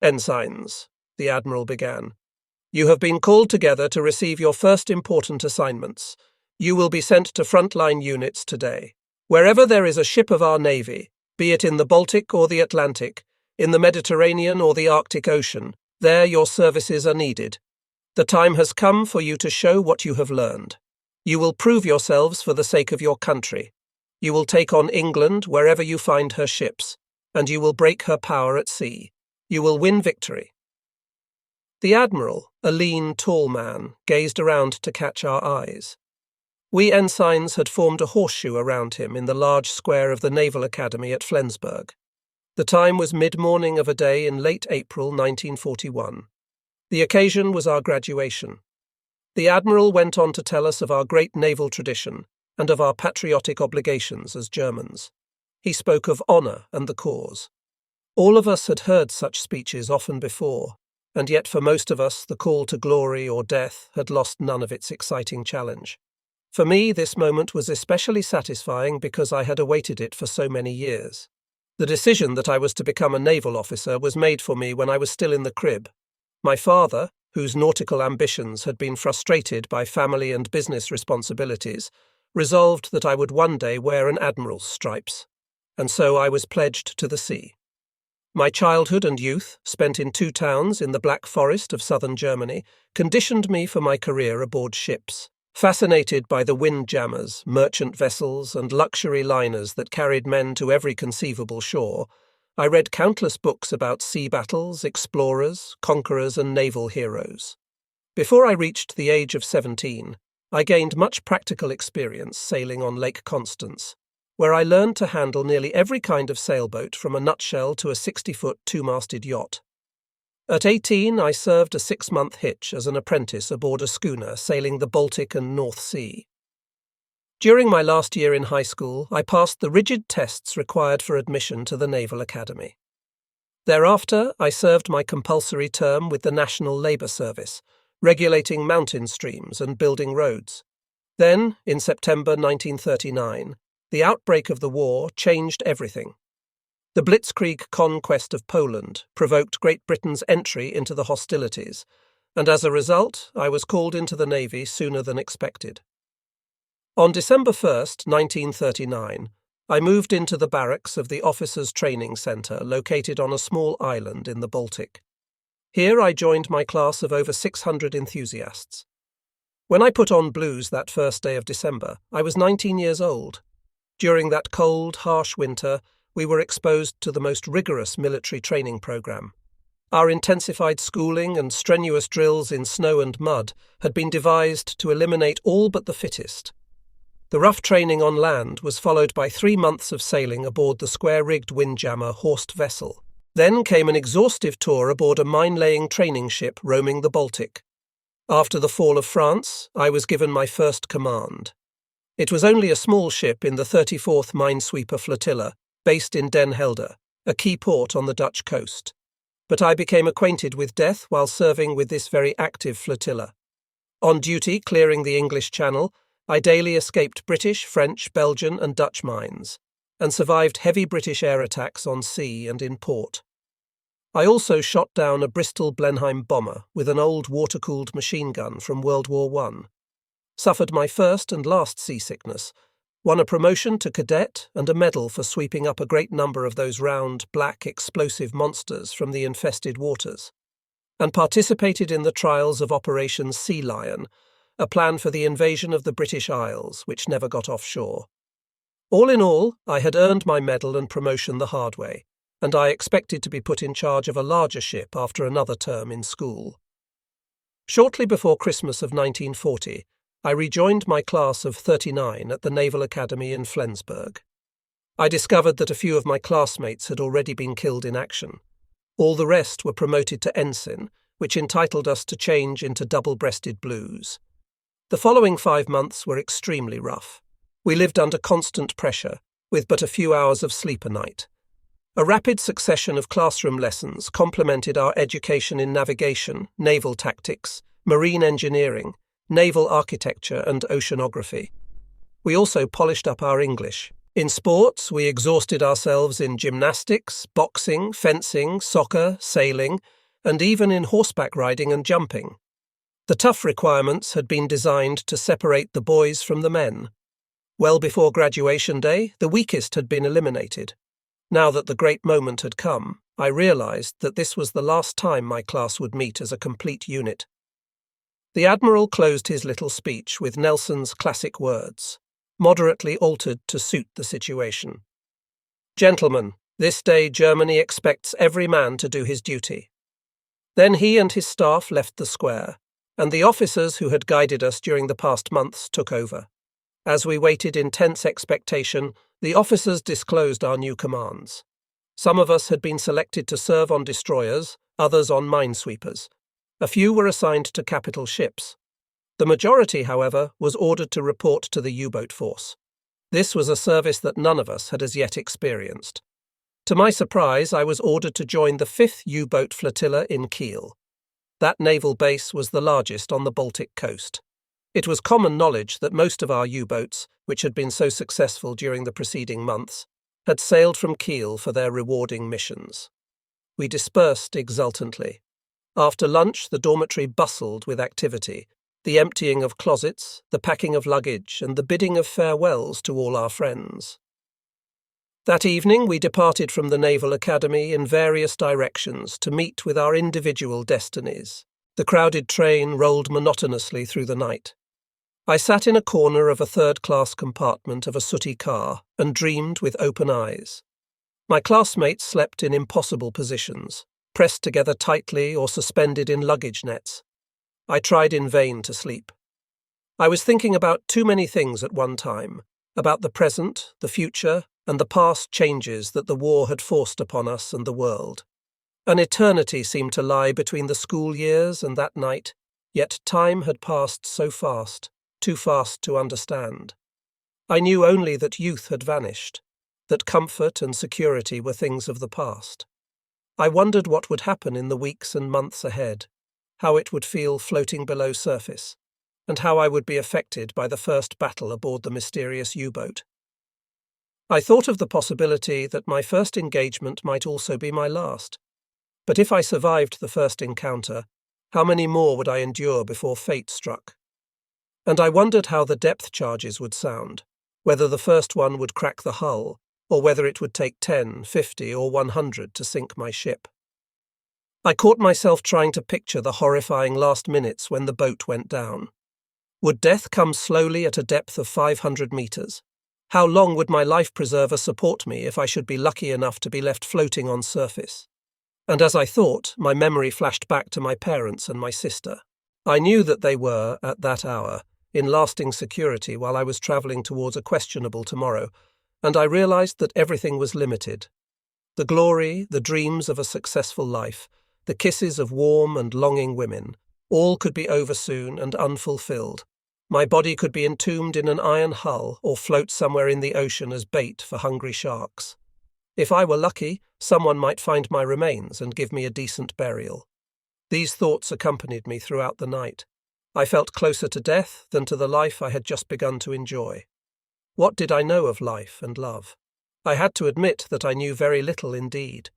Ensigns, the Admiral began. You have been called together to receive your first important assignments. You will be sent to frontline units today. Wherever there is a ship of our Navy, be it in the Baltic or the Atlantic, in the Mediterranean or the Arctic Ocean, there your services are needed. The time has come for you to show what you have learned. You will prove yourselves for the sake of your country. You will take on England wherever you find her ships, and you will break her power at sea. You will win victory. The Admiral, a lean, tall man, gazed around to catch our eyes. We ensigns had formed a horseshoe around him in the large square of the Naval Academy at Flensburg. The time was mid-morning of a day in late April 1941. The occasion was our graduation. The Admiral went on to tell us of our great naval tradition and of our patriotic obligations as Germans. He spoke of honour and the cause. All of us had heard such speeches often before, and yet for most of us the call to glory or death had lost none of its exciting challenge. For me, this moment was especially satisfying because I had awaited it for so many years. The decision that I was to become a naval officer was made for me when I was still in the crib. My father, whose nautical ambitions had been frustrated by family and business responsibilities, resolved that I would one day wear an admiral's stripes, and so I was pledged to the sea. My childhood and youth, spent in 2 towns in the Black Forest of southern Germany, conditioned me for my career aboard ships. Fascinated by the windjammers, merchant vessels, and luxury liners that carried men to every conceivable shore, I read countless books about sea battles, explorers, conquerors, and naval heroes. Before I reached the age of 17, I gained much practical experience sailing on Lake Constance, where I learned to handle nearly every kind of sailboat from a nutshell to a 60-foot 2-masted yacht. At 18, I served a 6-month hitch as an apprentice aboard a schooner sailing the Baltic and North Sea. During my last year in high school, I passed the rigid tests required for admission to the Naval Academy. Thereafter, I served my compulsory term with the National Labour Service, regulating mountain streams and building roads. Then, in September 1939, the outbreak of the war changed everything. The Blitzkrieg conquest of Poland provoked Great Britain's entry into the hostilities, and as a result, I was called into the Navy sooner than expected. On December 1st, 1939, I moved into the barracks of the Officers' Training Centre located on a small island in the Baltic. Here I joined my class of over 600 enthusiasts. When I put on blues that first day of December, I was 19 years old. During that cold, harsh winter, we were exposed to the most rigorous military training program. Our intensified schooling and strenuous drills in snow and mud had been devised to eliminate all but the fittest. The rough training on land was followed by 3 months of sailing aboard the square-rigged windjammer Horst vessel. Then came an exhaustive tour aboard a mine-laying training ship roaming the Baltic. After the fall of France, I was given my first command. It was only a small ship in the 34th Minesweeper Flotilla, based in Den Helder, a key port on the Dutch coast. But I became acquainted with death while serving with this very active flotilla. On duty clearing the English Channel, I daily escaped British, French, Belgian and Dutch mines, and survived heavy British air attacks on sea and in port. I also shot down a Bristol Blenheim bomber with an old water-cooled machine gun from World War I, suffered my first and last seasickness, won a promotion to cadet and a medal for sweeping up a great number of those round, black, explosive monsters from the infested waters, and participated in the trials of Operation Sea Lion, a plan for the invasion of the British Isles, which never got offshore. All in all, I had earned my medal and promotion the hard way, and I expected to be put in charge of a larger ship after another term in school. Shortly before Christmas of 1940, I rejoined my class of 39 at the Naval Academy in Flensburg. I discovered that a few of my classmates had already been killed in action. All the rest were promoted to ensign, which entitled us to change into double-breasted blues. The following 5 months were extremely rough. We lived under constant pressure, with but a few hours of sleep a night. A rapid succession of classroom lessons complemented our education in navigation, naval tactics, marine engineering, naval architecture and oceanography. We also polished up our English, In sports, we exhausted ourselves in gymnastics, boxing, fencing, soccer, sailing, and even in horseback riding and jumping. The tough requirements had been designed to separate the boys from the men. Well before graduation day, the weakest had been eliminated. Now that the great moment had come, I realized that this was the last time my class would meet as a complete unit. The Admiral closed his little speech with Nelson's classic words, moderately altered to suit the situation. "Gentlemen, this day Germany expects every man to do his duty." Then he and his staff left the square, and the officers who had guided us during the past months took over. As we waited in tense expectation, the officers disclosed our new commands. Some of us had been selected to serve on destroyers, others on minesweepers. A few were assigned to capital ships. The majority, however, was ordered to report to the U-boat force. This was a service that none of us had as yet experienced. To my surprise, I was ordered to join the 5th U-boat flotilla in Kiel. That naval base was the largest on the Baltic coast. It was common knowledge that most of our U-boats, which had been so successful during the preceding months, had sailed from Kiel for their rewarding missions. We dispersed exultantly. After lunch, the dormitory bustled with activity, the emptying of closets, the packing of luggage, and the bidding of farewells to all our friends. That evening we departed from the Naval Academy in various directions to meet with our individual destinies. The crowded train rolled monotonously through the night. I sat in a corner of a third-class compartment of a sooty car and dreamed with open eyes. My classmates slept in impossible positions, pressed together tightly or suspended in luggage nets. I tried in vain to sleep. I was thinking about too many things at one time, about the present, the future, and the past changes that the war had forced upon us and the world. An eternity seemed to lie between the school years and that night, yet time had passed so fast, too fast to understand. I knew only that youth had vanished, that comfort and security were things of the past. I wondered what would happen in the weeks and months ahead, how it would feel floating below surface, and how I would be affected by the first battle aboard the mysterious U-boat. I thought of the possibility that my first engagement might also be my last. But if I survived the first encounter, how many more would I endure before fate struck? And I wondered how the depth charges would sound, whether the first one would crack the hull, or whether it would take 10, 50, or 100 to sink my ship. I caught myself trying to picture the horrifying last minutes when the boat went down. Would death come slowly at a depth of 500 meters? How long would my life preserver support me if I should be lucky enough to be left floating on surface? And as I thought, my memory flashed back to my parents and my sister. I knew that they were, at that hour, in lasting security while I was travelling towards a questionable tomorrow, and I realized that everything was limited. The glory, the dreams of a successful life, the kisses of warm and longing women, all could be over soon and unfulfilled. My body could be entombed in an iron hull or float somewhere in the ocean as bait for hungry sharks. If I were lucky, someone might find my remains and give me a decent burial. These thoughts accompanied me throughout the night. I felt closer to death than to the life I had just begun to enjoy. What did I know of life and love? I had to admit that I knew very little indeed,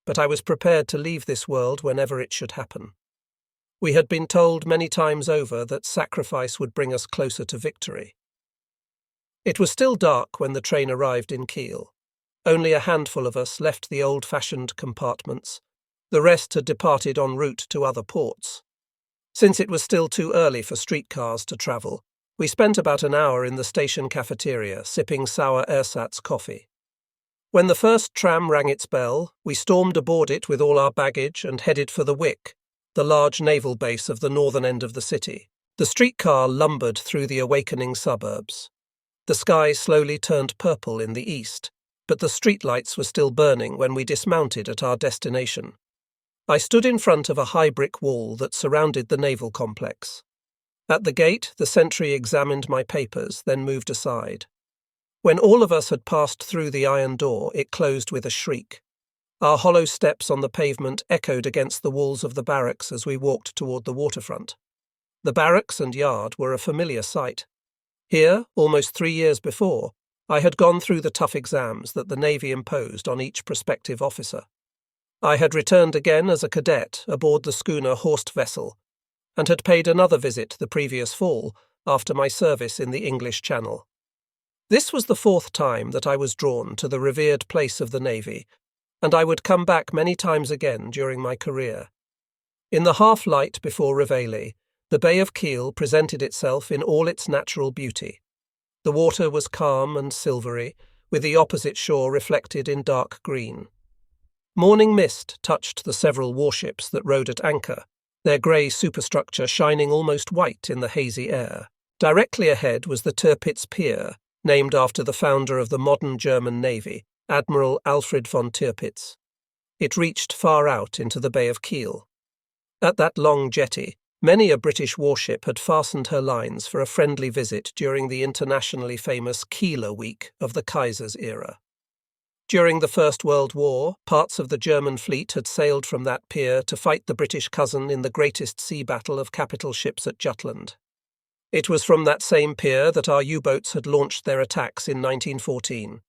but I was prepared to leave this world whenever it should happen. We had been told many times over that sacrifice would bring us closer to victory. It was still dark when the train arrived in Kiel. Only a handful of us left the old-fashioned compartments. The rest had departed en route to other ports. Since it was still too early for streetcars to travel, we spent about an hour in the station cafeteria sipping sour ersatz coffee. When the first tram rang its bell, we stormed aboard it with all our baggage and headed for the Wick, the large naval base of the northern end of the city. The streetcar lumbered through the awakening suburbs. The sky slowly turned purple in the east, but the streetlights were still burning when we dismounted at our destination. I stood in front of a high brick wall that surrounded the naval complex. At the gate, the sentry examined my papers, then moved aside. When all of us had passed through the iron door, it closed with a shriek. Our hollow steps on the pavement echoed against the walls of the barracks as we walked toward the waterfront. The barracks and yard were a familiar sight. Here, almost 3 years before, I had gone through the tough exams that the Navy imposed on each prospective officer. I had returned again as a cadet aboard the schooner Horst Vessel, and had paid another visit the previous fall after my service in the English Channel. This was the fourth time that I was drawn to the revered place of the Navy, and I would come back many times again during my career. In the half-light before Reveille, the Bay of Kiel presented itself in all its natural beauty. The water was calm and silvery, with the opposite shore reflected in dark green. Morning mist touched the several warships that rode at anchor, their grey superstructure shining almost white in the hazy air. Directly ahead was the Tirpitz Pier, named after the founder of the modern German Navy, Admiral Alfred von Tirpitz. It reached far out into the Bay of Kiel. At that long jetty, many a British warship had fastened her lines for a friendly visit during the internationally famous Kieler Week of the Kaiser's era. During the First World War, parts of the German fleet had sailed from that pier to fight the British cousin in the greatest sea battle of capital ships at Jutland. It was from that same pier that our U-boats had launched their attacks in 1914.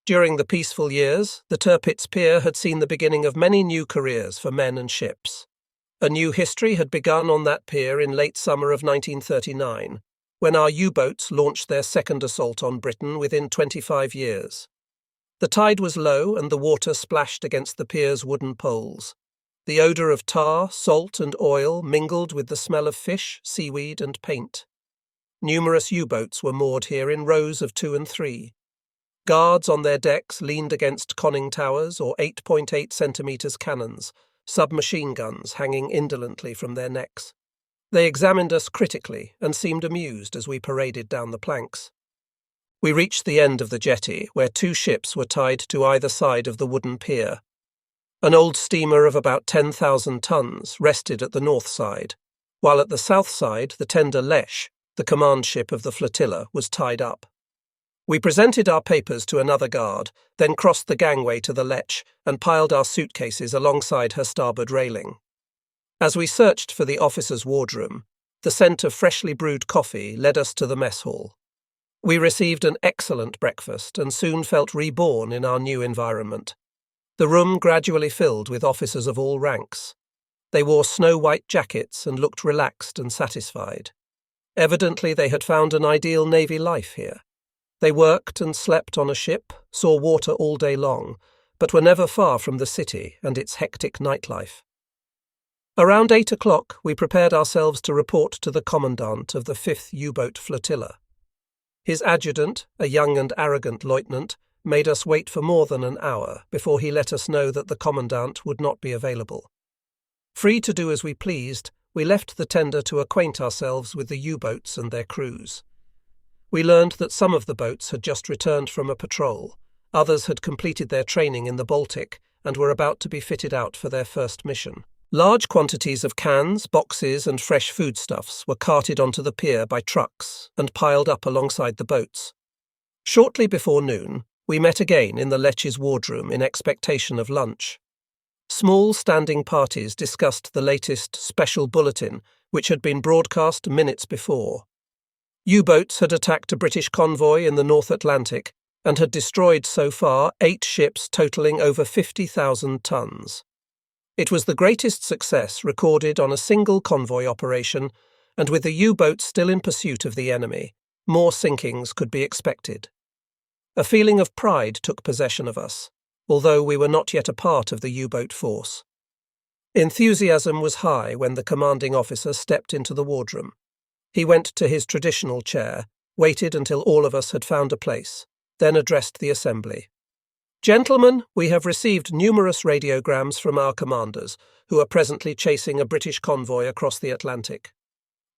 During the peaceful years, the Tirpitz Pier had seen the beginning of many new careers for men and ships. A new history had begun on that pier in late summer of 1939, when our U-boats launched their second assault on Britain within 25 years. The tide was low and the water splashed against the pier's wooden poles. The odour of tar, salt and oil mingled with the smell of fish, seaweed and paint. Numerous U-boats were moored here in rows of 2 and 3. Guards on their decks leaned against conning towers or 8.8 centimetres cannons, submachine guns hanging indolently from their necks. They examined us critically and seemed amused as we paraded down the planks. We reached the end of the jetty, where 2 ships were tied to either side of the wooden pier. An old steamer of about 10,000 tons rested at the north side, while at the south side the tender Lech, the command ship of the flotilla, was tied up. We presented our papers to another guard, then crossed the gangway to the Lech and piled our suitcases alongside her starboard railing. As we searched for the officers' wardroom, the scent of freshly brewed coffee led us to the mess hall. We received an excellent breakfast and soon felt reborn in our new environment. The room gradually filled with officers of all ranks. They wore snow-white jackets and looked relaxed and satisfied. Evidently they had found an ideal Navy life here. They worked and slept on a ship, saw water all day long, but were never far from the city and its hectic nightlife. Around 8 o'clock, we prepared ourselves to report to the commandant of the 5th U-boat flotilla. His adjutant, a young and arrogant lieutenant, made us wait for more than an hour before he let us know that the commandant would not be available. Free to do as we pleased, we left the tender to acquaint ourselves with the U-boats and their crews. We learned that some of the boats had just returned from a patrol, others had completed their training in the Baltic and were about to be fitted out for their first mission. Large quantities of cans, boxes and fresh foodstuffs were carted onto the pier by trucks and piled up alongside the boats. Shortly before noon, we met again in the Lech's wardroom in expectation of lunch. Small standing parties discussed the latest special bulletin, which had been broadcast minutes before. U-boats had attacked a British convoy in the North Atlantic and had destroyed so far 8 ships totalling over 50,000 tons. It was the greatest success recorded on a single convoy operation, and with the U-boats still in pursuit of the enemy, more sinkings could be expected. A feeling of pride took possession of us, although we were not yet a part of the U-boat force. Enthusiasm was high when the commanding officer stepped into the wardroom. He went to his traditional chair, waited until all of us had found a place, then addressed the assembly. "Gentlemen, we have received numerous radiograms from our commanders, who are presently chasing a British convoy across the Atlantic.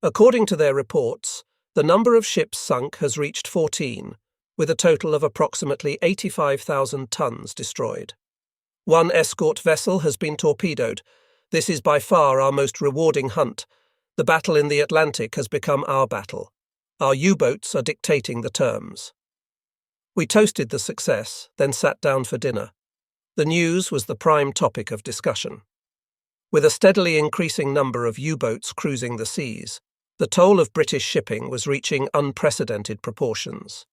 According to their reports, the number of ships sunk has reached 14, with a total of approximately 85,000 tons destroyed. 1 escort vessel has been torpedoed. This is by far our most rewarding hunt. The battle in the Atlantic has become our battle. Our U-boats are dictating the terms." We toasted the success, then sat down for dinner. The news was the prime topic of discussion. With a steadily increasing number of U-boats cruising the seas, the toll of British shipping was reaching unprecedented proportions.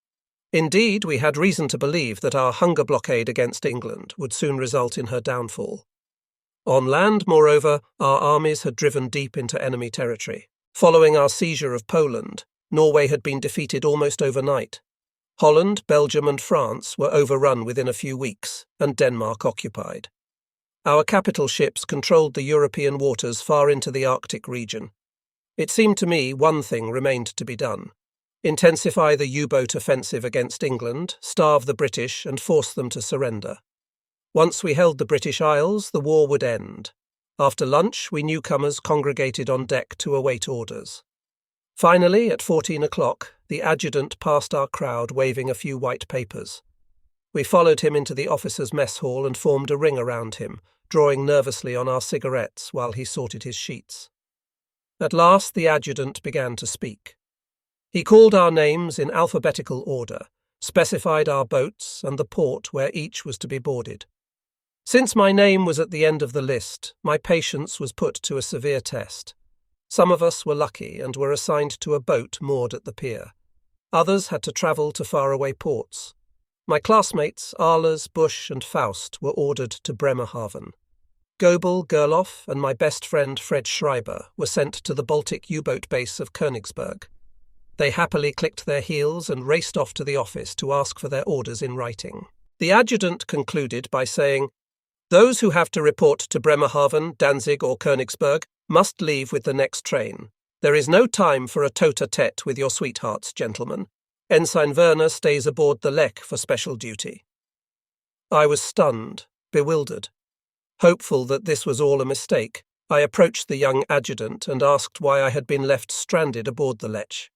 Indeed, we had reason to believe that our hunger blockade against England would soon result in her downfall. On land, moreover, our armies had driven deep into enemy territory. Following our seizure of Poland, Norway had been defeated almost overnight. Holland, Belgium and France were overrun within a few weeks, and Denmark occupied. Our capital ships controlled the European waters far into the Arctic region. It seemed to me one thing remained to be done: intensify the U-boat offensive against England, starve the British and force them to surrender. Once we held the British Isles, the war would end. After lunch, we newcomers congregated on deck to await orders. Finally, at 14 o'clock, the adjutant passed our crowd waving a few white papers. We followed him into the officers' mess hall and formed a ring around him, drawing nervously on our cigarettes while he sorted his sheets. At last the adjutant began to speak. He called our names in alphabetical order, specified our boats and the port where each was to be boarded. Since my name was at the end of the list, my patience was put to a severe test. Some of us were lucky and were assigned to a boat moored at the pier. Others had to travel to faraway ports. My classmates, Ahlers, Busch and Faust, were ordered to Bremerhaven. Goebel, Gerloff and my best friend Fred Schreiber were sent to the Baltic U-boat base of Königsberg. They happily clicked their heels and raced off to the office to ask for their orders in writing. The adjutant concluded by saying, "Those who have to report to Bremerhaven, Danzig or Königsberg must leave with the next train. There is no time for a tete-a-tete with your sweethearts, gentlemen. Ensign Werner stays aboard the Lech for special duty." I was stunned, bewildered. Hopeful that this was all a mistake, I approached the young adjutant and asked why I had been left stranded aboard the Lech.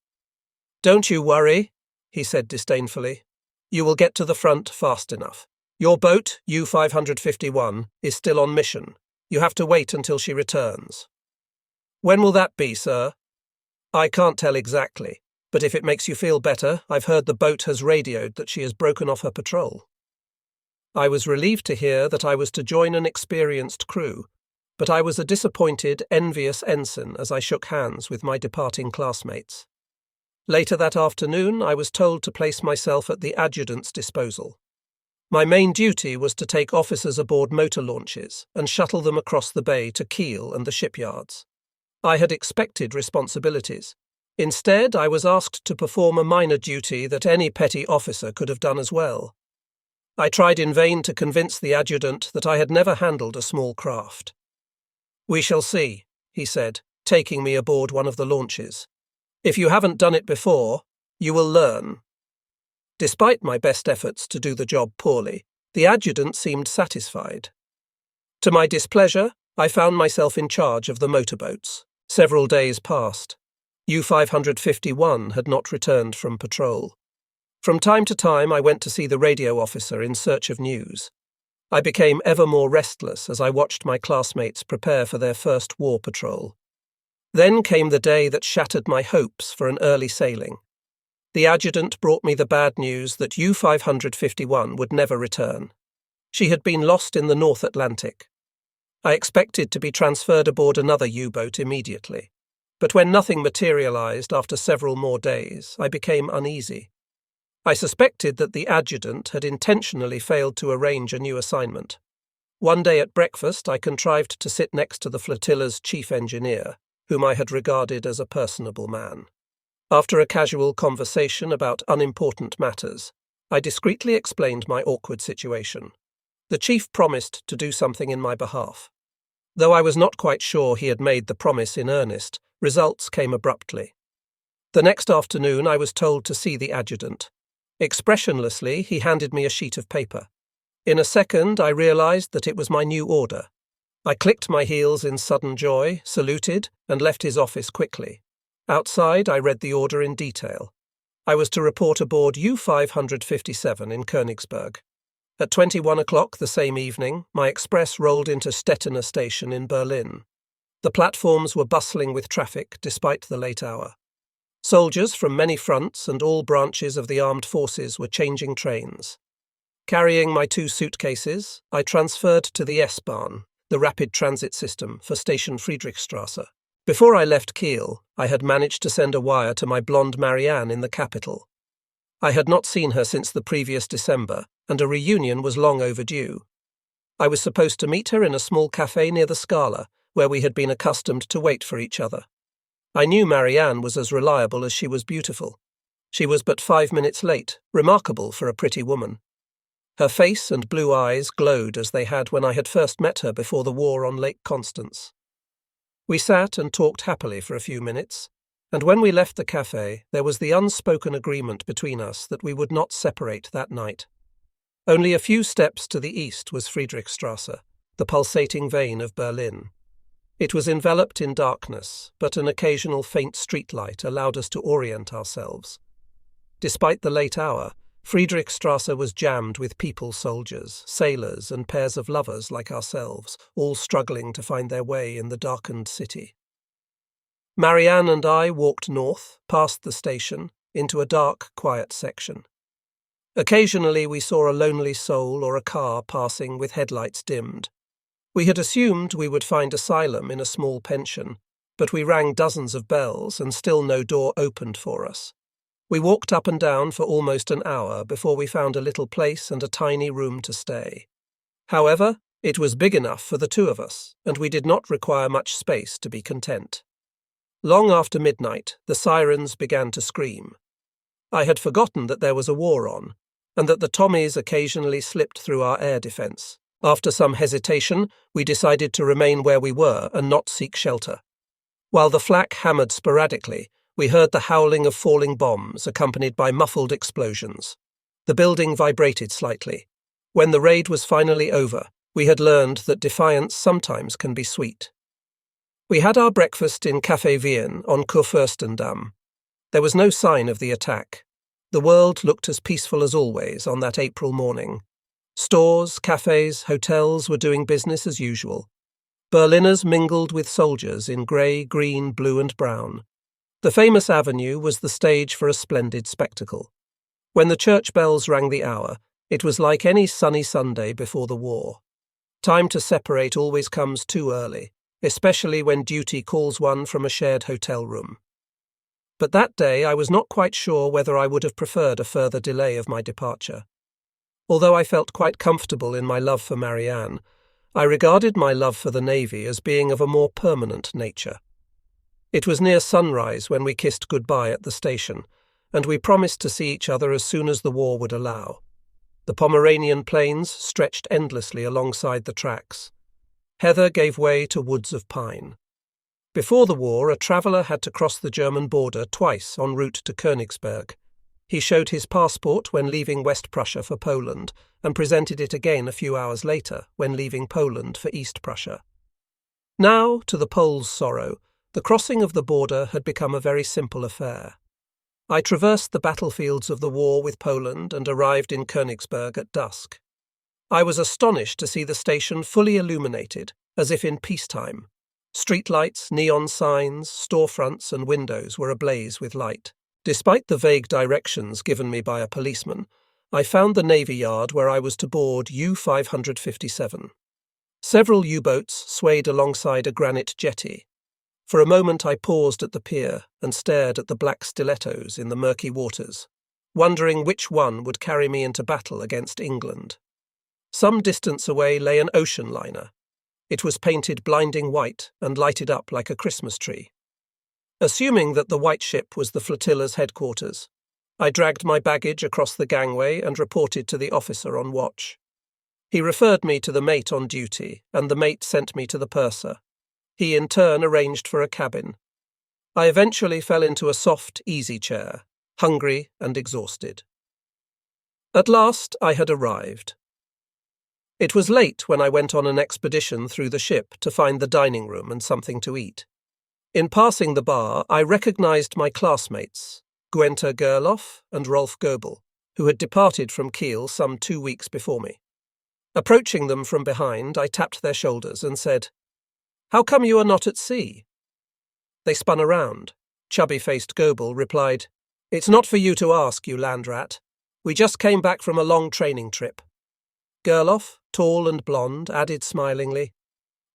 "Don't you worry," he said disdainfully. "You will get to the front fast enough. Your boat, U-551, is still on mission. You have to wait until she returns." "When will that be, sir?" "I can't tell exactly, but if it makes you feel better, I've heard the boat has radioed that she has broken off her patrol." I was relieved to hear that I was to join an experienced crew, but I was a disappointed, envious ensign as I shook hands with my departing classmates. Later that afternoon, I was told to place myself at the adjutant's disposal. My main duty was to take officers aboard motor launches and shuttle them across the bay to Kiel and the shipyards. I had expected responsibilities. Instead, I was asked to perform a minor duty that any petty officer could have done as well. I tried in vain to convince the adjutant that I had never handled a small craft. "We shall see," he said, taking me aboard one of the launches. "If you haven't done it before, you will learn." Despite my best efforts to do the job poorly, the adjutant seemed satisfied. To my displeasure, I found myself in charge of the motorboats. Several days passed. U-551 had not returned from patrol. From time to time, I went to see the radio officer in search of news. I became ever more restless as I watched my classmates prepare for their first war patrol. Then came the day that shattered my hopes for an early sailing. The adjutant brought me the bad news that U-551 would never return. She had been lost in the North Atlantic. I expected to be transferred aboard another U-boat immediately, but when nothing materialized after several more days, I became uneasy. I suspected that the adjutant had intentionally failed to arrange a new assignment. One day at breakfast, I contrived to sit next to the flotilla's chief engineer, whom I had regarded as a personable man. After a casual conversation about unimportant matters, I discreetly explained my awkward situation. The chief promised to do something in my behalf. Though I was not quite sure he had made the promise in earnest, results came abruptly. The next afternoon I was told to see the adjutant. Expressionlessly, he handed me a sheet of paper. In a second, I realized that it was my new order. I clicked my heels in sudden joy, saluted, and left his office quickly. Outside, I read the order in detail. I was to report aboard U-557 in Königsberg. At 21 o'clock the same evening, my express rolled into Stettiner station in Berlin. The platforms were bustling with traffic despite the late hour. Soldiers from many fronts and all branches of the armed forces were changing trains. Carrying my 2 suitcases, I transferred to the S-Bahn, the rapid transit system, for station Friedrichstrasse. Before I left Kiel, I had managed to send a wire to my blonde Marianne in the capital. I had not seen her since the previous December, and a reunion was long overdue. I was supposed to meet her in a small cafe near the Scala, where we had been accustomed to wait for each other. I knew Marianne was as reliable as she was beautiful. She was but 5 minutes late, remarkable for a pretty woman. Her face and blue eyes glowed as they had when I had first met her before the war on Lake Constance. We sat and talked happily for a few minutes, and when we left the cafe, there was the unspoken agreement between us that we would not separate that night. Only a few steps to the east was Friedrichstrasse, the pulsating vein of Berlin. It was enveloped in darkness, but an occasional faint streetlight allowed us to orient ourselves. Despite the late hour, Friedrichstrasse was jammed with people soldiers, sailors, and pairs of lovers like ourselves, all struggling to find their way in the darkened city. Marianne and I walked north, past the station, into a dark, quiet section. Occasionally we saw a lonely soul or a car passing with headlights dimmed. We had assumed we would find asylum in a small pension, but we rang dozens of bells and still no door opened for us. We walked up and down for almost an hour before we found a little place and a tiny room to stay. However, it was big enough for the two of us, and we did not require much space to be content. Long after midnight, the sirens began to scream. I had forgotten that there was a war on, and that the Tommies occasionally slipped through our air defence. After some hesitation, we decided to remain where we were and not seek shelter. While the flak hammered sporadically, we heard the howling of falling bombs, accompanied by muffled explosions. The building vibrated slightly. When the raid was finally over, we had learned that defiance sometimes can be sweet. We had our breakfast in Café Wien on Kurfürstendamm. There was no sign of the attack. The world looked as peaceful as always on that April morning. Stores, cafes, hotels were doing business as usual. Berliners mingled with soldiers in grey, green, blue and brown. The famous avenue was the stage for a splendid spectacle. When the church bells rang the hour, it was like any sunny Sunday before the war. Time to separate always comes too early, especially when duty calls one from a shared hotel room. But that day I was not quite sure whether I would have preferred a further delay of my departure. Although I felt quite comfortable in my love for Marianne, I regarded my love for the Navy as being of a more permanent nature. It was near sunrise when we kissed goodbye at the station, and we promised to see each other as soon as the war would allow. The Pomeranian plains stretched endlessly alongside the tracks. Heather gave way to woods of pine. Before the war, a traveller had to cross the German border twice en route to Königsberg. He showed his passport when leaving West Prussia for Poland, and presented it again a few hours later when leaving Poland for East Prussia. Now, to the Pole's sorrow, the crossing of the border had become a very simple affair. I traversed the battlefields of the war with Poland and arrived in Königsberg at dusk. I was astonished to see the station fully illuminated, as if in peacetime. Streetlights, neon signs, storefronts and windows were ablaze with light. Despite the vague directions given me by a policeman, I found the Navy Yard where I was to board U-557. Several U-boats swayed alongside a granite jetty. For a moment I paused at the pier and stared at the black stilettos in the murky waters, wondering which one would carry me into battle against England. Some distance away lay an ocean liner. It was painted blinding white and lighted up like a Christmas tree. Assuming that the white ship was the flotilla's headquarters, I dragged my baggage across the gangway and reported to the officer on watch. He referred me to the mate on duty, and the mate sent me to the purser. He in turn arranged for a cabin. I eventually fell into a soft, easy chair, hungry and exhausted. At last I had arrived. It was late when I went on an expedition through the ship to find the dining room and something to eat. In passing the bar, I recognized my classmates, Guenther Gerloff and Rolf Goebel, who had departed from Kiel some 2 weeks before me. Approaching them from behind, I tapped their shoulders and said, "How come you are not at sea?" They spun around. Chubby-faced Goebel replied, "It's not for you to ask, you landrat. We just came back from a long training trip." Gerloff, tall and blonde, added smilingly,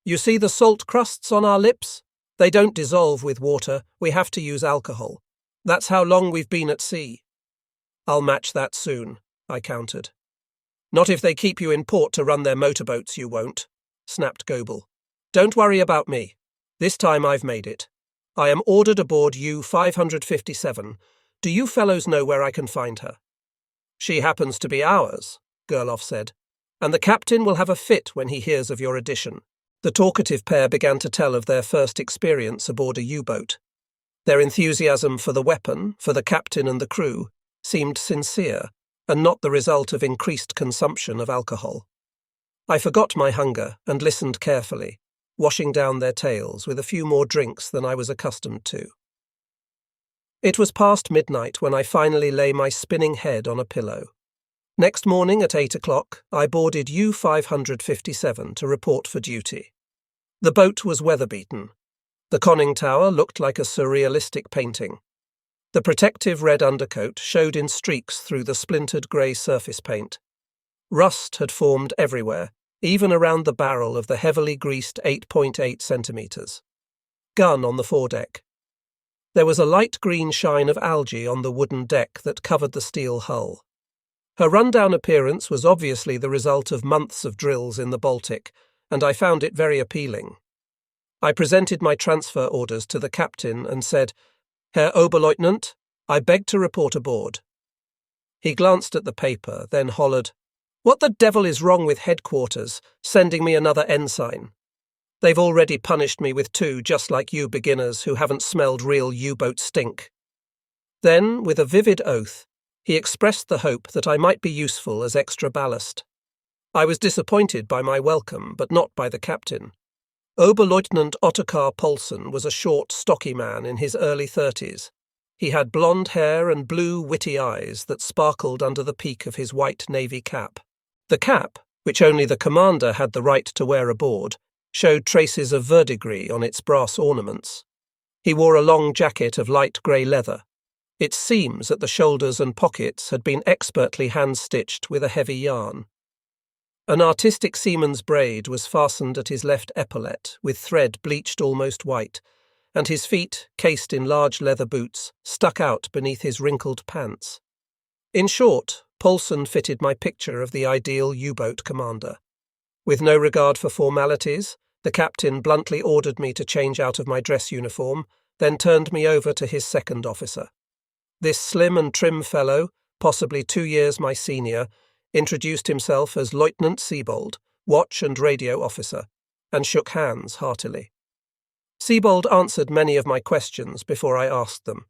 "You see the salt crusts on our lips? They don't dissolve with water. We have to use alcohol. That's how long we've been at sea." I'll match that soon, I countered. Not if they keep you in port to run their motorboats, you won't, snapped Goebel. Don't worry about me. This time I've made it. I am ordered aboard U-557. Do you fellows know where I can find her? She happens to be ours, Gerloff said, and the captain will have a fit when he hears of your addition. The talkative pair began to tell of their first experience aboard a U-boat. Their enthusiasm for the weapon, for the captain and the crew, seemed sincere, and not the result of increased consumption of alcohol. I forgot my hunger and listened carefully, washing down their tales with a few more drinks than I was accustomed to. It was past midnight when I finally lay my spinning head on a pillow. Next morning at 8 o'clock, I boarded U-557 to report for duty. The boat was weather-beaten. The conning tower looked like a surrealistic painting. The protective red undercoat showed in streaks through the splintered grey surface paint. Rust had formed everywhere, even around the barrel of the heavily greased 8.8 centimetres. Gun on the foredeck. There was a light green shine of algae on the wooden deck that covered the steel hull. Her rundown appearance was obviously the result of months of drills in the Baltic, and I found it very appealing. I presented my transfer orders to the captain and said, "Herr Oberleutnant, I beg to report aboard." He glanced at the paper, then hollered, "What the devil is wrong with headquarters, sending me another ensign? They've already punished me with 2 just like you beginners who haven't smelled real U-boat stink." Then, with a vivid oath, he expressed the hope that I might be useful as extra ballast. I was disappointed by my welcome, but not by the captain. Oberleutnant Ottokar Poulsen was a short, stocky man in his early 30s. He had blonde hair and blue, witty eyes that sparkled under the peak of his white navy cap. The cap, which only the commander had the right to wear aboard, showed traces of verdigris on its brass ornaments. He wore a long jacket of light grey leather. Its seams at the shoulders and pockets had been expertly hand-stitched with a heavy yarn. An artistic seaman's braid was fastened at his left epaulette with thread bleached almost white, and his feet, cased in large leather boots, stuck out beneath his wrinkled pants. In short, Poulsen fitted my picture of the ideal U-boat commander. With no regard for formalities, the captain bluntly ordered me to change out of my dress uniform, then turned me over to his second officer. This slim and trim fellow, possibly 2 years my senior, introduced himself as Lieutenant Siebold, watch and radio officer, and shook hands heartily. Siebold answered many of my questions before I asked them.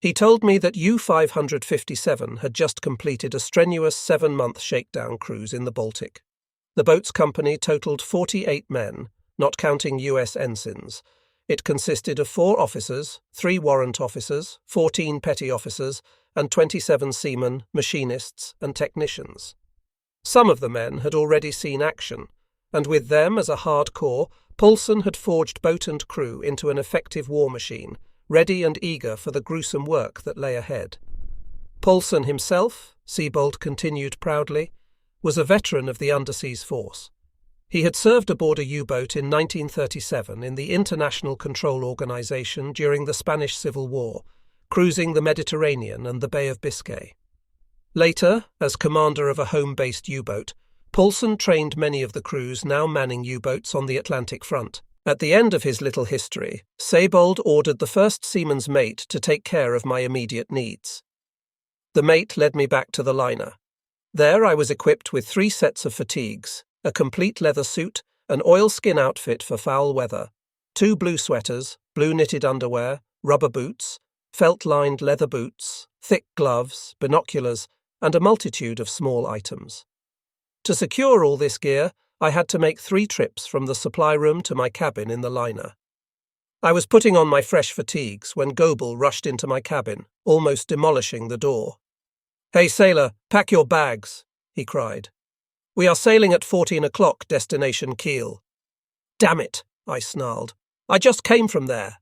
He told me that U-557 had just completed a strenuous 7-month shakedown cruise in the Baltic. The boat's company totaled 48 men, not counting US ensigns. It consisted of 4 officers, 3 warrant officers, 14 petty officers, and 27 seamen, machinists, and technicians. Some of the men had already seen action, and with them as a hard core, Poulsen had forged boat and crew into an effective war machine, ready and eager for the gruesome work that lay ahead. Poulsen himself, Siebold continued proudly, was a veteran of the underseas force. He had served aboard a U-boat in 1937 in the International Control Organization during the Spanish Civil War, cruising the Mediterranean and the Bay of Biscay. Later, as commander of a home-based U-boat, Poulsen trained many of the crews now manning U-boats on the Atlantic front. At the end of his little history, Siebold ordered the first seaman's mate to take care of my immediate needs. The mate led me back to the liner. There I was equipped with 3 sets of fatigues, a complete leather suit, an oilskin outfit for foul weather, 2 blue sweaters, blue knitted underwear, rubber boots, felt-lined leather boots, thick gloves, binoculars, and a multitude of small items. To secure all this gear, I had to make 3 trips from the supply room to my cabin in the liner. I was putting on my fresh fatigues when Goebel rushed into my cabin, almost demolishing the door. "Hey, sailor, pack your bags," he cried. "We are sailing at 14 o'clock, destination Kiel." "Damn it," I snarled. "I just came from there."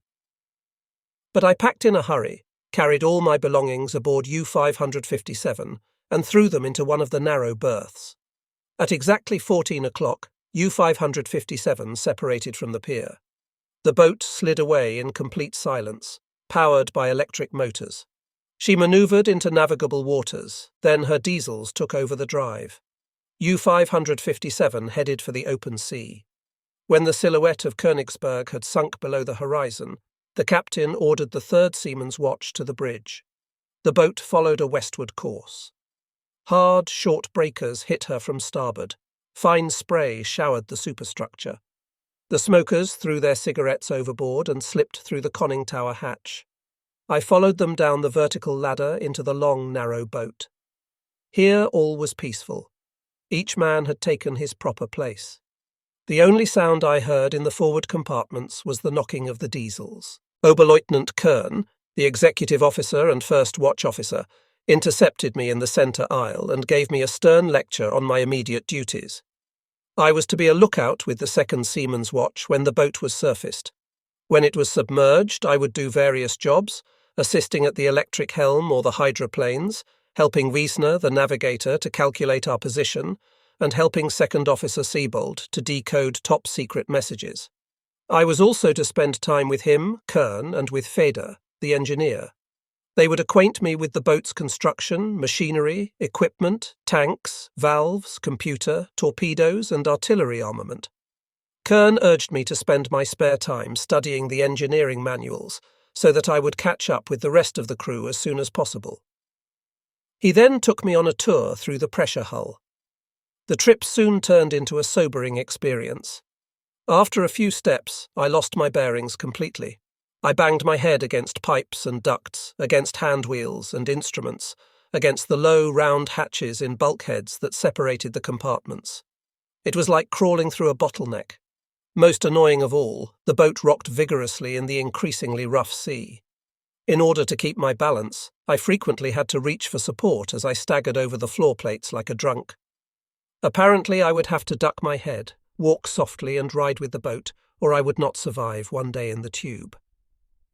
But I packed in a hurry, carried all my belongings aboard U-557, and threw them into one of the narrow berths. At exactly 14 o'clock, U-557 separated from the pier. The boat slid away in complete silence, powered by electric motors. She maneuvered into navigable waters, then her diesels took over the drive. U-557 headed for the open sea. When the silhouette of Königsberg had sunk below the horizon, the captain ordered the third seaman's watch to the bridge. The boat followed a westward course. Hard, short breakers hit her from starboard. Fine spray showered the superstructure. The smokers threw their cigarettes overboard and slipped through the conning tower hatch. I followed them down the vertical ladder into the long, narrow boat. Here all was peaceful. Each man had taken his proper place. The only sound I heard in the forward compartments was the knocking of the diesels. Oberleutnant Kern, the executive officer and first watch officer, intercepted me in the centre aisle and gave me a stern lecture on my immediate duties. I was to be a lookout with the second seaman's watch when the boat was surfaced. When it was submerged, I would do various jobs, assisting at the electric helm or the hydroplanes, helping Wiesner, the navigator, to calculate our position, and helping Second Officer Siebold to decode top-secret messages. I was also to spend time with him, Kern, and with Feder, the engineer. They would acquaint me with the boat's construction, machinery, equipment, tanks, valves, computer, torpedoes, and artillery armament. Kern urged me to spend my spare time studying the engineering manuals so that I would catch up with the rest of the crew as soon as possible. He then took me on a tour through the pressure hull. The trip soon turned into a sobering experience. After a few steps, I lost my bearings completely. I banged my head against pipes and ducts, against hand wheels and instruments, against the low, round hatches in bulkheads that separated the compartments. It was like crawling through a bottleneck. Most annoying of all, the boat rocked vigorously in the increasingly rough sea. In order to keep my balance, I frequently had to reach for support as I staggered over the floor plates like a drunk. Apparently, I would have to duck my head, walk softly and ride with the boat, or I would not survive one day in the tube.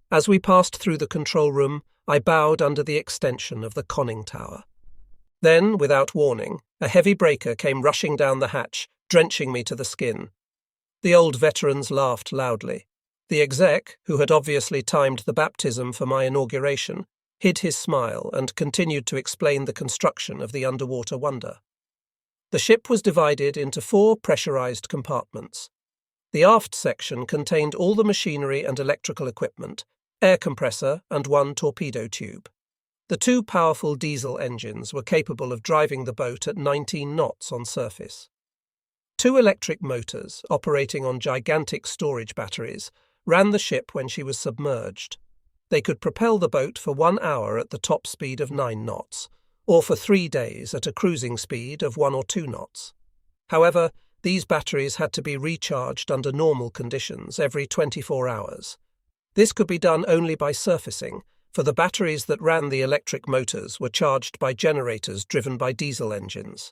As we passed through the control room, I bowed under the extension of the conning tower. Then, without warning, a heavy breaker came rushing down the hatch, drenching me to the skin. The old veterans laughed loudly. The exec, who had obviously timed the baptism for my inauguration, hid his smile and continued to explain the construction of the underwater wonder. The ship was divided into 4 pressurized compartments. The aft section contained all the machinery and electrical equipment, air compressor and 1 torpedo tube. The 2 powerful diesel engines were capable of driving the boat at 19 knots on surface. 2 electric motors, operating on gigantic storage batteries, ran the ship when she was submerged. They could propel the boat for 1 hour at the top speed of 9 knots, or for 3 days at a cruising speed of 1 or 2 knots. However, these batteries had to be recharged under normal conditions every 24 hours. This could be done only by surfacing, for the batteries that ran the electric motors were charged by generators driven by diesel engines.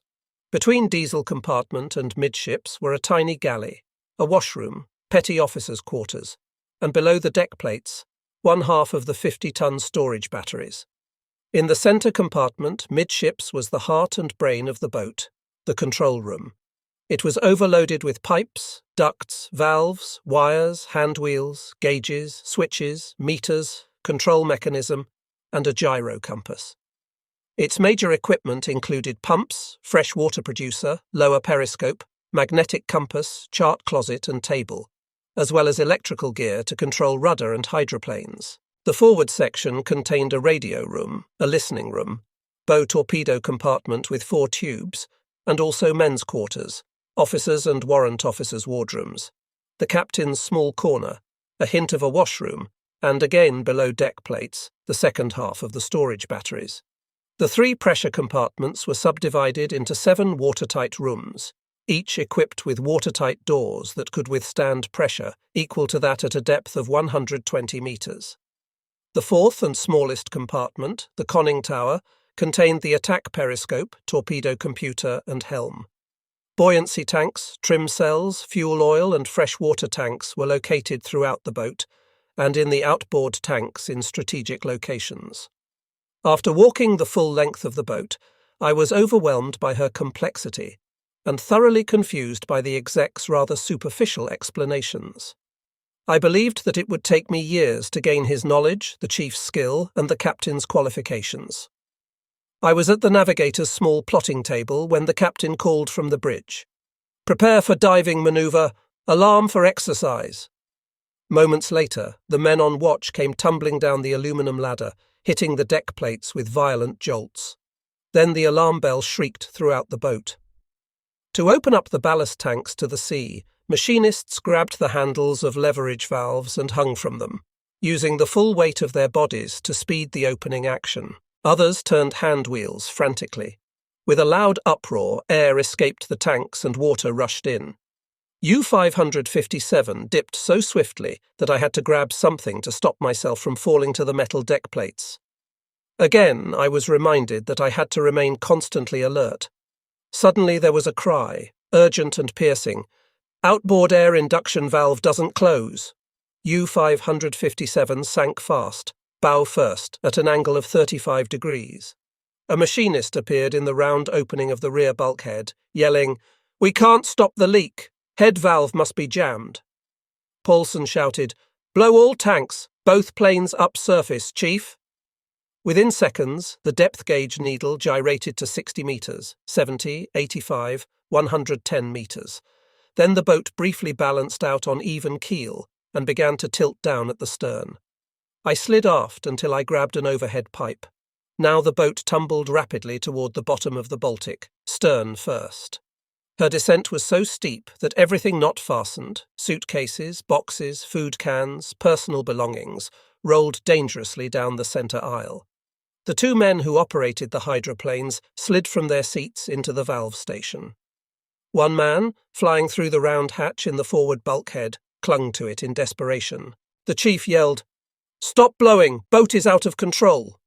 Between diesel compartment and midships were a tiny galley, a washroom, petty officers' quarters, and below the deck plates, 1/2 of the 50-ton storage batteries. In the centre compartment, midships, was the heart and brain of the boat, the control room. It was overloaded with pipes, ducts, valves, wires, hand wheels, gauges, switches, meters, control mechanism, and a gyro compass. Its major equipment included pumps, fresh water producer, lower periscope, magnetic compass, chart closet and table, as well as electrical gear to control rudder and hydroplanes. The forward section contained a radio room, a listening room, bow torpedo compartment with 4 tubes, and also men's quarters, officers' and warrant officers' wardrooms, the captain's small corner, a hint of a washroom, and again below deck plates, the second half of the storage batteries. The 3 pressure compartments were subdivided into 7 watertight rooms, each equipped with watertight doors that could withstand pressure equal to that at a depth of 120 meters. The 4th and smallest compartment, the conning tower, contained the attack periscope, torpedo computer, and helm. Buoyancy tanks, trim cells, fuel oil, and fresh water tanks were located throughout the boat, and in the outboard tanks in strategic locations. After walking the full length of the boat, I was overwhelmed by her complexity and thoroughly confused by the exec's rather superficial explanations. I believed that it would take me years to gain his knowledge, the chief's skill, and the captain's qualifications. I was at the navigator's small plotting table when the captain called from the bridge. "Prepare for diving maneuver. Alarm for exercise." Moments later, the men on watch came tumbling down the aluminum ladder, hitting the deck plates with violent jolts. Then the alarm bell shrieked throughout the boat. To open up the ballast tanks to the sea, machinists grabbed the handles of leverage valves and hung from them, using the full weight of their bodies to speed the opening action. Others turned hand wheels frantically. With a loud uproar, air escaped the tanks and water rushed in. U-557 dipped so swiftly that I had to grab something to stop myself from falling to the metal deck plates. Again, I was reminded that I had to remain constantly alert. Suddenly there was a cry, urgent and piercing. "Outboard air induction valve doesn't close." U-557 sank fast, bow first, at an angle of 35 degrees. A machinist appeared in the round opening of the rear bulkhead, yelling, "We can't stop the leak. Head valve must be jammed." Paulson shouted, "Blow all tanks, both planes up surface, Chief." Within seconds, the depth gauge needle gyrated to 60 meters, 70, 85, 110 meters. Then the boat briefly balanced out on even keel and began to tilt down at the stern. I slid aft until I grabbed an overhead pipe. Now the boat tumbled rapidly toward the bottom of the Baltic, stern first. Her descent was so steep that everything not fastened, suitcases, boxes, food cans, personal belongings, rolled dangerously down the center aisle. The two men who operated the hydroplanes slid from their seats into the valve station. One man, flying through the round hatch in the forward bulkhead, clung to it in desperation. The chief yelled, "Stop blowing! Boat is out of control!"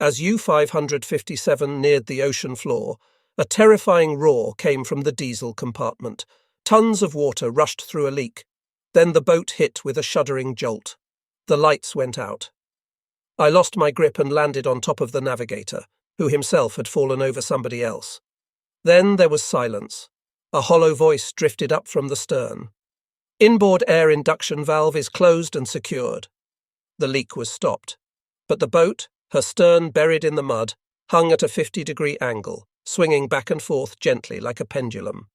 As U-557 neared the ocean floor, a terrifying roar came from the diesel compartment. Tons of water rushed through a leak. Then the boat hit with a shuddering jolt. The lights went out. I lost my grip and landed on top of the navigator, who himself had fallen over somebody else. Then there was silence. A hollow voice drifted up from the stern. "Inboard air induction valve is closed and secured." The leak was stopped. But the boat, her stern buried in the mud, hung at a 50-degree angle, swinging back and forth gently like a pendulum.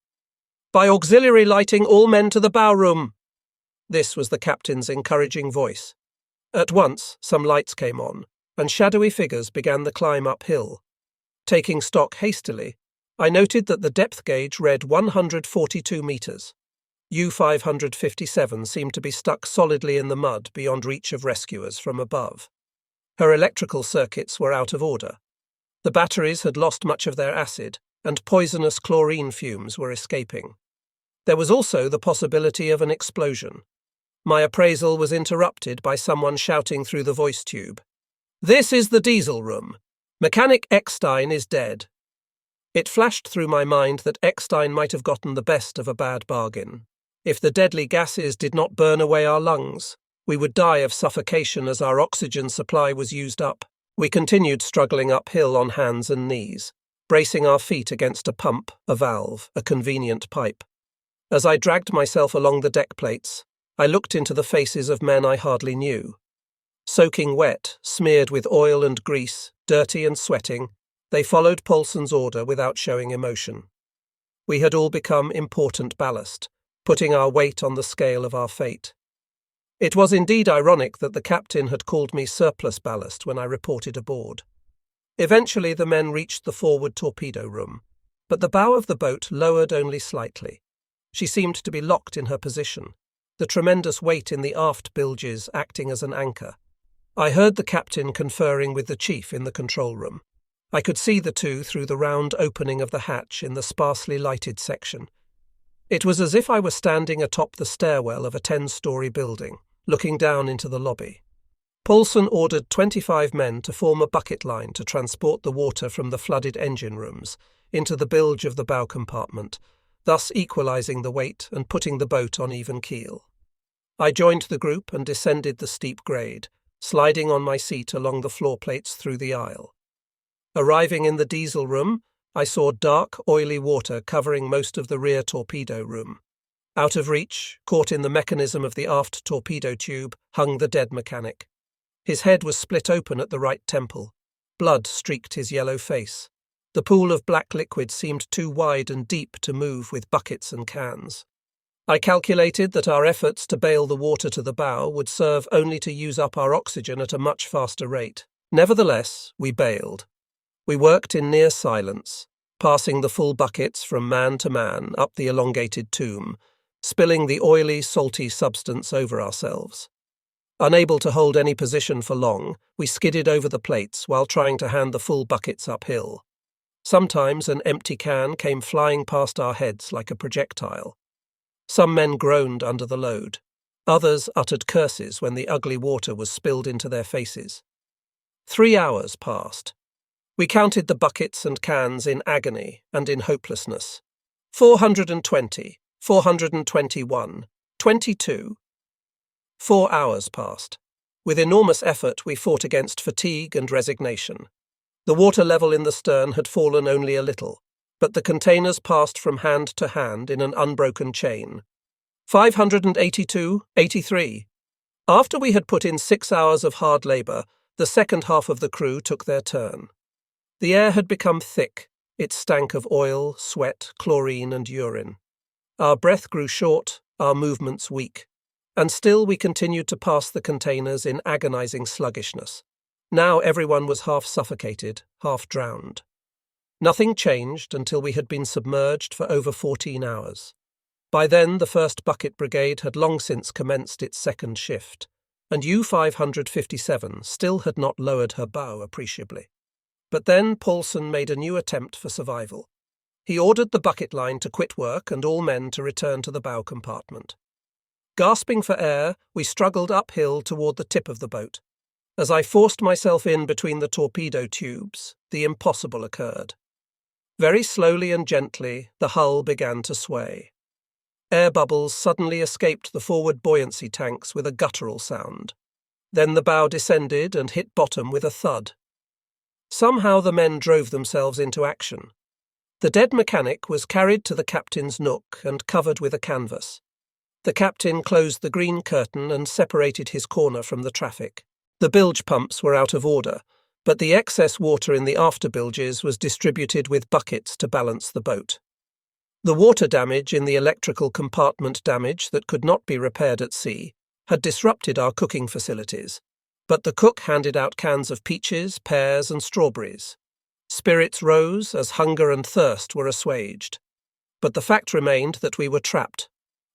"By auxiliary lighting, all men to the bow room." This was the captain's encouraging voice. At once, some lights came on, and shadowy figures began the climb uphill. Taking stock hastily, I noted that the depth gauge read 142 meters. U-557 seemed to be stuck solidly in the mud beyond reach of rescuers from above. Her electrical circuits were out of order. The batteries had lost much of their acid, and poisonous chlorine fumes were escaping. There was also the possibility of an explosion. My appraisal was interrupted by someone shouting through the voice tube, "This is the diesel room. Mechanic Eckstein is dead." It flashed through my mind that Eckstein might have gotten the best of a bad bargain. If the deadly gases did not burn away our lungs, we would die of suffocation as our oxygen supply was used up. We continued struggling uphill on hands and knees, bracing our feet against a pump, a valve, a convenient pipe. As I dragged myself along the deck plates, I looked into the faces of men I hardly knew. Soaking wet, smeared with oil and grease, dirty and sweating, they followed Paulson's order without showing emotion. We had all become important ballast, putting our weight on the scale of our fate. It was indeed ironic that the captain had called me surplus ballast when I reported aboard. Eventually the men reached the forward torpedo room, but the bow of the boat lowered only slightly. She seemed to be locked in her position, the tremendous weight in the aft bilges acting as an anchor. I heard the captain conferring with the chief in the control room. I could see the two through the round opening of the hatch in the sparsely lighted section. It was as if I were standing atop the stairwell of a 10-story building, looking down into the lobby. Paulson ordered 25 men to form a bucket line to transport the water from the flooded engine rooms into the bilge of the bow compartment, thus equalizing the weight and putting the boat on even keel. I joined the group and descended the steep grade, sliding on my seat along the floor plates through the aisle. Arriving in the diesel room, I saw dark, oily water covering most of the rear torpedo room. Out of reach, caught in the mechanism of the aft torpedo tube, hung the dead mechanic. His head was split open at the right temple. Blood streaked his yellow face. The pool of black liquid seemed too wide and deep to move with buckets and cans. I calculated that our efforts to bail the water to the bow would serve only to use up our oxygen at a much faster rate. Nevertheless, we bailed. We worked in near silence, passing the full buckets from man to man up the elongated tomb, spilling the oily, salty substance over ourselves. Unable to hold any position for long, we skidded over the plates while trying to hand the full buckets uphill. Sometimes an empty can came flying past our heads like a projectile. Some men groaned under the load. Others uttered curses when the ugly water was spilled into their faces. 3 hours passed. We counted the buckets and cans in agony and in hopelessness. 420, 421, 22. 4 hours passed. With enormous effort, we fought against fatigue and resignation. The water level in the stern had fallen only a little, but the containers passed from hand to hand in an unbroken chain. 582, 83. After we had put in 6 hours of hard labour, the second half of the crew took their turn. The air had become thick. It stank of oil, sweat, chlorine, and urine. Our breath grew short, our movements weak. And still we continued to pass the containers in agonizing sluggishness. Now everyone was half suffocated, half drowned. Nothing changed until we had been submerged for over 14 hours. By then the first bucket brigade had long since commenced its second shift, and U-557 still had not lowered her bow appreciably. But then Paulson made a new attempt for survival. He ordered the bucket line to quit work and all men to return to the bow compartment. Gasping for air, we struggled uphill toward the tip of the boat. As I forced myself in between the torpedo tubes, the impossible occurred. Very slowly and gently, the hull began to sway. Air bubbles suddenly escaped the forward buoyancy tanks with a guttural sound. Then the bow descended and hit bottom with a thud. Somehow the men drove themselves into action. The dead mechanic was carried to the captain's nook and covered with a canvas. The captain closed the green curtain and separated his corner from the traffic. The bilge pumps were out of order, but the excess water in the after bilges was distributed with buckets to balance the boat. The water damage in the electrical compartment damage that could not be repaired at sea had disrupted our cooking facilities, but the cook handed out cans of peaches, pears, and strawberries. Spirits rose as hunger and thirst were assuaged. But the fact remained that we were trapped.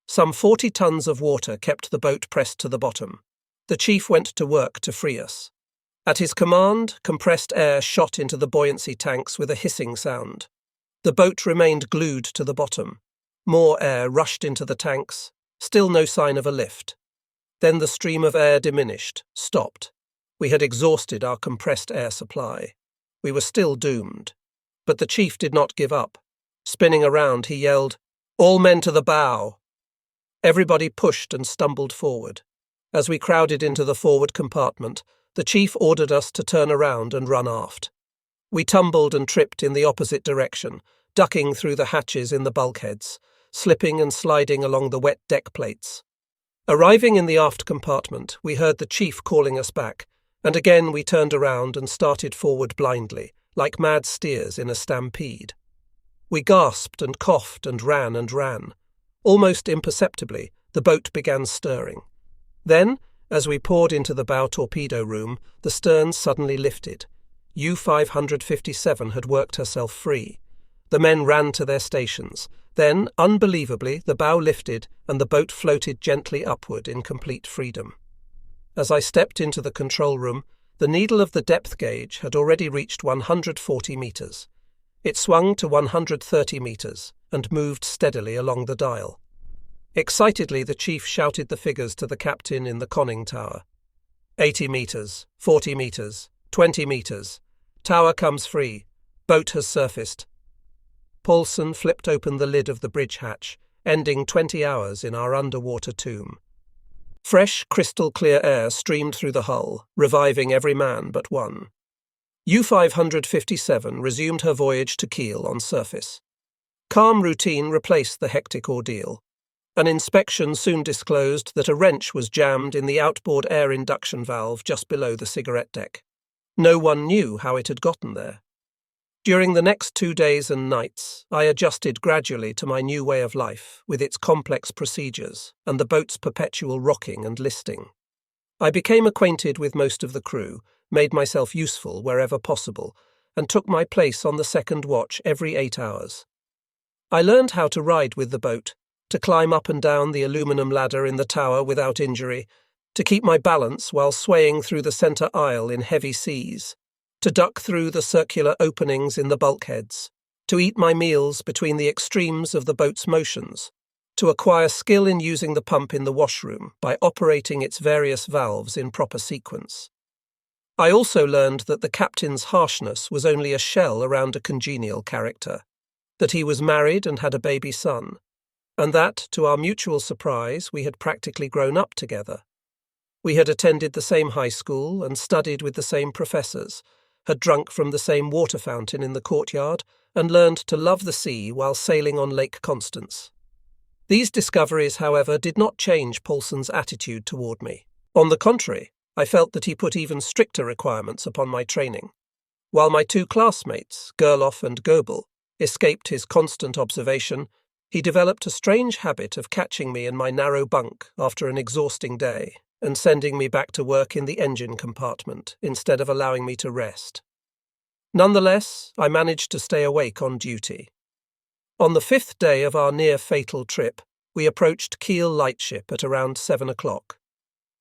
Some 40 tons of water kept the boat pressed to the bottom. The chief went to work to free us. At his command, compressed air shot into the buoyancy tanks with a hissing sound. The boat remained glued to the bottom. More air rushed into the tanks, still no sign of a lift. Then the stream of air diminished, stopped. We had exhausted our compressed air supply. We were still doomed. But the chief did not give up. Spinning around, he yelled, "All men to the bow!" Everybody pushed and stumbled forward. As we crowded into the forward compartment, the chief ordered us to turn around and run aft. We tumbled and tripped in the opposite direction, ducking through the hatches in the bulkheads, slipping and sliding along the wet deck plates. Arriving in the aft compartment, we heard the chief calling us back, and again we turned around and started forward blindly, like mad steers in a stampede. We gasped and coughed and ran and ran. Almost imperceptibly, the boat began stirring. Then, as we poured into the bow torpedo room, the stern suddenly lifted. U-557 had worked herself free. The men ran to their stations. Then, unbelievably, the bow lifted and the boat floated gently upward in complete freedom. As I stepped into the control room, the needle of the depth gauge had already reached 140 meters. It swung to 130 meters and moved steadily along the dial. Excitedly, the chief shouted the figures to the captain in the conning tower. 80 meters, 40 meters, 20 meters. Tower comes free. Boat has surfaced. Paulson flipped open the lid of the bridge hatch, ending 20 hours in our underwater tomb. Fresh, crystal-clear air streamed through the hull, reviving every man but one. U-557 resumed her voyage to Kiel on surface. Calm routine replaced the hectic ordeal. An inspection soon disclosed that a wrench was jammed in the outboard air induction valve just below the cigarette deck. No one knew how it had gotten there. During the next 2 days and nights, I adjusted gradually to my new way of life, with its complex procedures and the boat's perpetual rocking and listing. I became acquainted with most of the crew, made myself useful wherever possible, and took my place on the second watch every 8 hours. I learned how to ride with the boat, to climb up and down the aluminum ladder in the tower without injury, to keep my balance while swaying through the centre aisle in heavy seas, to duck through the circular openings in the bulkheads, to eat my meals between the extremes of the boat's motions, to acquire skill in using the pump in the washroom by operating its various valves in proper sequence. I also learned that the captain's harshness was only a shell around a congenial character, that he was married and had a baby son, and that, to our mutual surprise, we had practically grown up together. We had attended the same high school and studied with the same professors, had drunk from the same water fountain in the courtyard, and learned to love the sea while sailing on Lake Constance. These discoveries, however, did not change Paulson's attitude toward me. On the contrary, I felt that he put even stricter requirements upon my training. While my 2 classmates, Gerloff and Goebel, escaped his constant observation, he developed a strange habit of catching me in my narrow bunk after an exhausting day and sending me back to work in the engine compartment instead of allowing me to rest. Nonetheless, I managed to stay awake on duty. On the 5th day of our near-fatal trip, we approached Kiel Lightship at around 7 o'clock.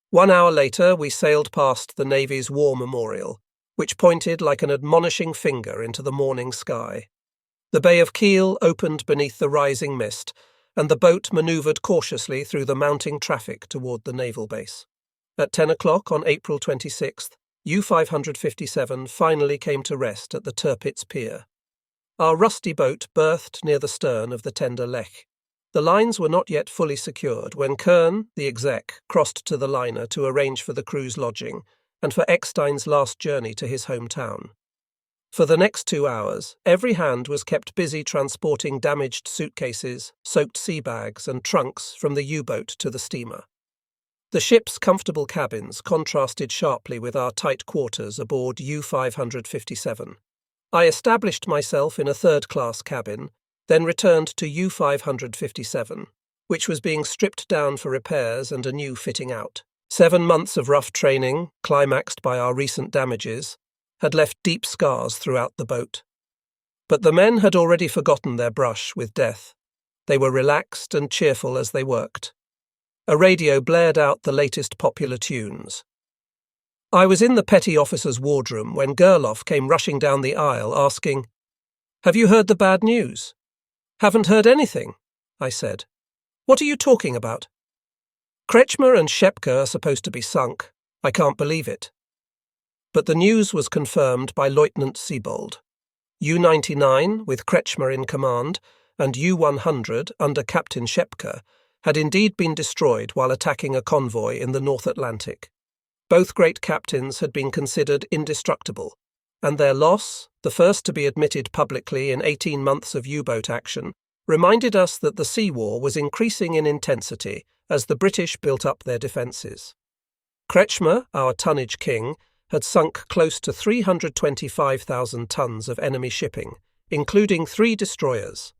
1 hour later, we sailed past the Navy's War Memorial, which pointed like an admonishing finger into the morning sky. The Bay of Kiel opened beneath the rising mist, and the boat manoeuvred cautiously through the mounting traffic toward the naval base. At 10 o'clock on April 26th, U-557 finally came to rest at the Tirpitz Pier. Our rusty boat berthed near the stern of the tender Lech. The lines were not yet fully secured when Kern, the exec, crossed to the liner to arrange for the crew's lodging and for Eckstein's last journey to his hometown. For the next 2 hours, every hand was kept busy transporting damaged suitcases, soaked sea bags, and trunks from the U-boat to the steamer. The ship's comfortable cabins contrasted sharply with our tight quarters aboard U-557. I established myself in a third-class cabin, then returned to U-557, which was being stripped down for repairs and a new fitting out. 7 months of rough training, climaxed by our recent damages, had left deep scars throughout the boat. But the men had already forgotten their brush with death. They were relaxed and cheerful as they worked. A radio blared out the latest popular tunes. I was in the petty officer's wardroom when Gerloff came rushing down the aisle asking, "Have you heard the bad news?" "Haven't heard anything," I said. "What are you talking about?" "Kretschmer and Schepke are supposed to be sunk. I can't believe it." But the news was confirmed by Lieutenant Siebold. U-99, with Kretschmer in command, and U-100 under Captain Schepke, had indeed been destroyed while attacking a convoy in the North Atlantic. Both great captains had been considered indestructible, and their loss, the first to be admitted publicly in 18 months of U-boat action, reminded us that the sea war was increasing in intensity as the British built up their defences. Kretschmer, our tonnage king, had sunk close to 325,000 tons of enemy shipping, including 3 destroyers.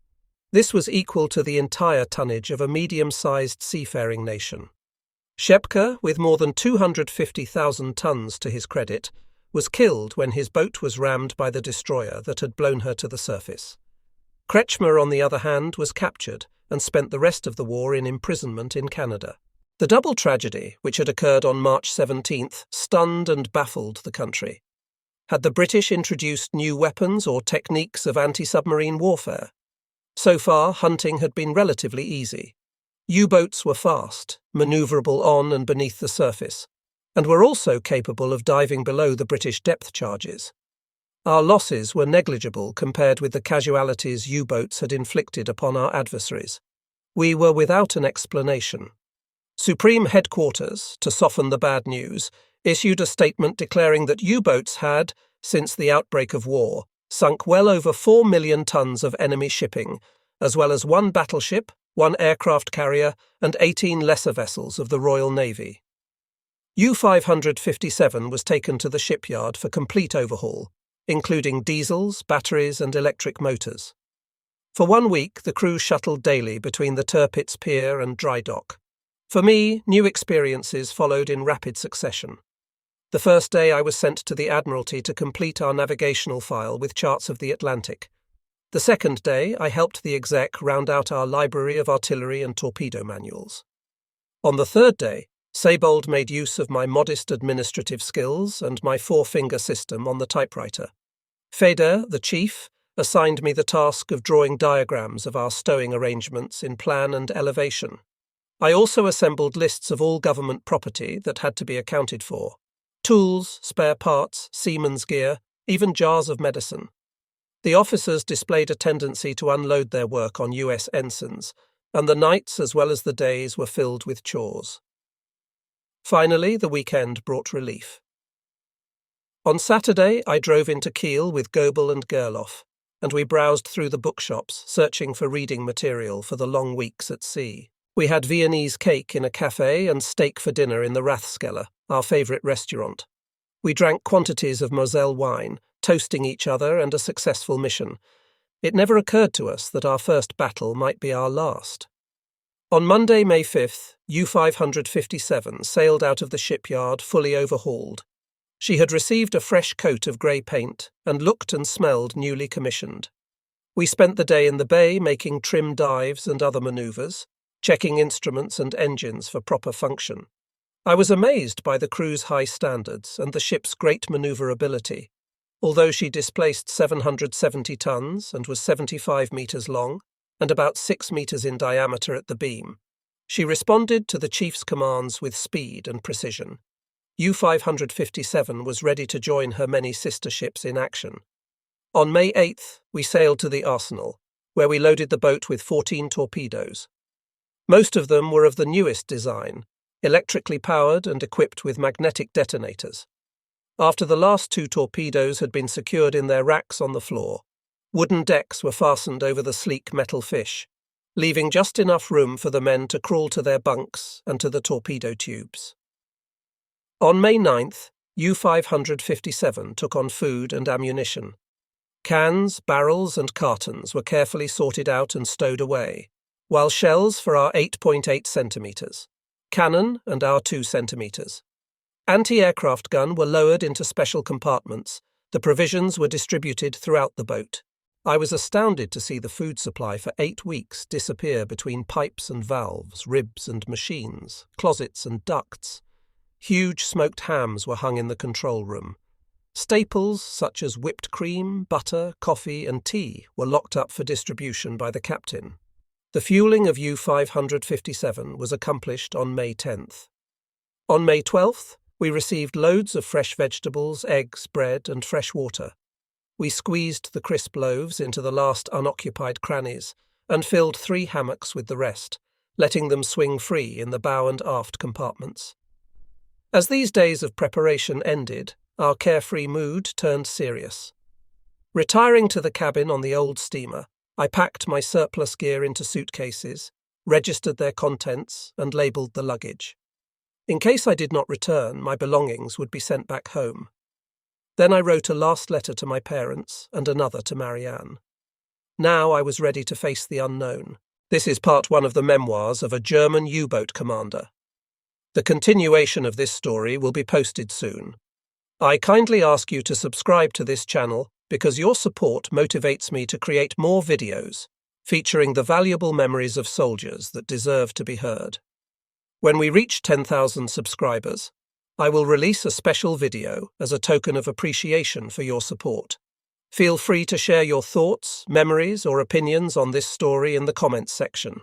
This was equal to the entire tonnage of a medium-sized seafaring nation. Schepke, with more than 250,000 tons to his credit, was killed when his boat was rammed by the destroyer that had blown her to the surface. Kretschmer, on the other hand, was captured and spent the rest of the war in imprisonment in Canada. The double tragedy, which had occurred on March 17th, stunned and baffled the country. Had the British introduced new weapons or techniques of anti-submarine warfare? So far, hunting had been relatively easy. U-boats were fast, manoeuvrable on and beneath the surface, and were also capable of diving below the British depth charges. Our losses were negligible compared with the casualties U-boats had inflicted upon our adversaries. We were without an explanation. Supreme Headquarters, to soften the bad news, issued a statement declaring that U-boats had, since the outbreak of war, sunk well over 4 million tons of enemy shipping, as well as 1 battleship, one aircraft carrier, and 18 lesser vessels of the Royal Navy. U-557 was taken to the shipyard for complete overhaul, including diesels, batteries, and electric motors. For 1 week, the crew shuttled daily between the Tirpitz Pier and dry dock. For me, new experiences followed in rapid succession. The first day I was sent to the Admiralty to complete our navigational file with charts of the Atlantic. The second day, I helped the exec round out our library of artillery and torpedo manuals. On the third day, Seybold made use of my modest administrative skills and my four-finger system on the typewriter. Feder, the chief, assigned me the task of drawing diagrams of our stowing arrangements in plan and elevation. I also assembled lists of all government property that had to be accounted for: tools, spare parts, seaman's gear, even jars of medicine. The officers displayed a tendency to unload their work on US ensigns, and the nights as well as the days were filled with chores. Finally, the weekend brought relief. On Saturday, I drove into Kiel with Goebel and Gerloff, and we browsed through the bookshops, searching for reading material for the long weeks at sea. We had Viennese cake in a cafe and steak for dinner in the Rathskeller, our favourite restaurant. We drank quantities of Moselle wine, toasting each other and a successful mission. It never occurred to us that our first battle might be our last. On Monday, May 5th, U-557 sailed out of the shipyard fully overhauled. She had received a fresh coat of grey paint and looked and smelled newly commissioned. We spent the day in the bay making trim dives and other manoeuvres, checking instruments and engines for proper function. I was amazed by the crew's high standards and the ship's great manoeuvrability. Although she displaced 770 tons and was 75 metres long and about 6 metres in diameter at the beam, she responded to the chief's commands with speed and precision. U-557 was ready to join her many sister ships in action. On May 8th, we sailed to the arsenal, where we loaded the boat with 14 torpedoes. Most of them were of the newest design, electrically powered and equipped with magnetic detonators. After the last 2 torpedoes had been secured in their racks on the floor, wooden decks were fastened over the sleek metal fish, leaving just enough room for the men to crawl to their bunks and to the torpedo tubes. On May 9th, U-557 took on food and ammunition. Cans, barrels and cartons were carefully sorted out and stowed away, while shells for our 8.8 centimetres, cannon and our 2 centimetres. Anti-aircraft gun were lowered into special compartments. The provisions were distributed throughout the boat. I was astounded to see the food supply for 8 weeks disappear between pipes and valves, ribs and machines, closets and ducts. Huge smoked hams were hung in the control room. Staples such as whipped cream, butter, coffee and tea were locked up for distribution by the captain. The fueling of U-557 was accomplished on May 10th. On May 12th, we received loads of fresh vegetables, eggs, bread and fresh water. We squeezed the crisp loaves into the last unoccupied crannies and filled 3 hammocks with the rest, letting them swing free in the bow and aft compartments. As these days of preparation ended, our carefree mood turned serious. Retiring to the cabin on the old steamer, I packed my surplus gear into suitcases, registered their contents, and labelled the luggage. In case I did not return, my belongings would be sent back home. Then I wrote a last letter to my parents and another to Marianne. Now I was ready to face the unknown. This is part 1 of the memoirs of a German U-boat commander. The continuation of this story will be posted soon. I kindly ask you to subscribe to this channel because your support motivates me to create more videos featuring the valuable memories of soldiers that deserve to be heard. When we reach 10,000 subscribers, I will release a special video as a token of appreciation for your support. Feel free to share your thoughts, memories, or opinions on this story in the comments section.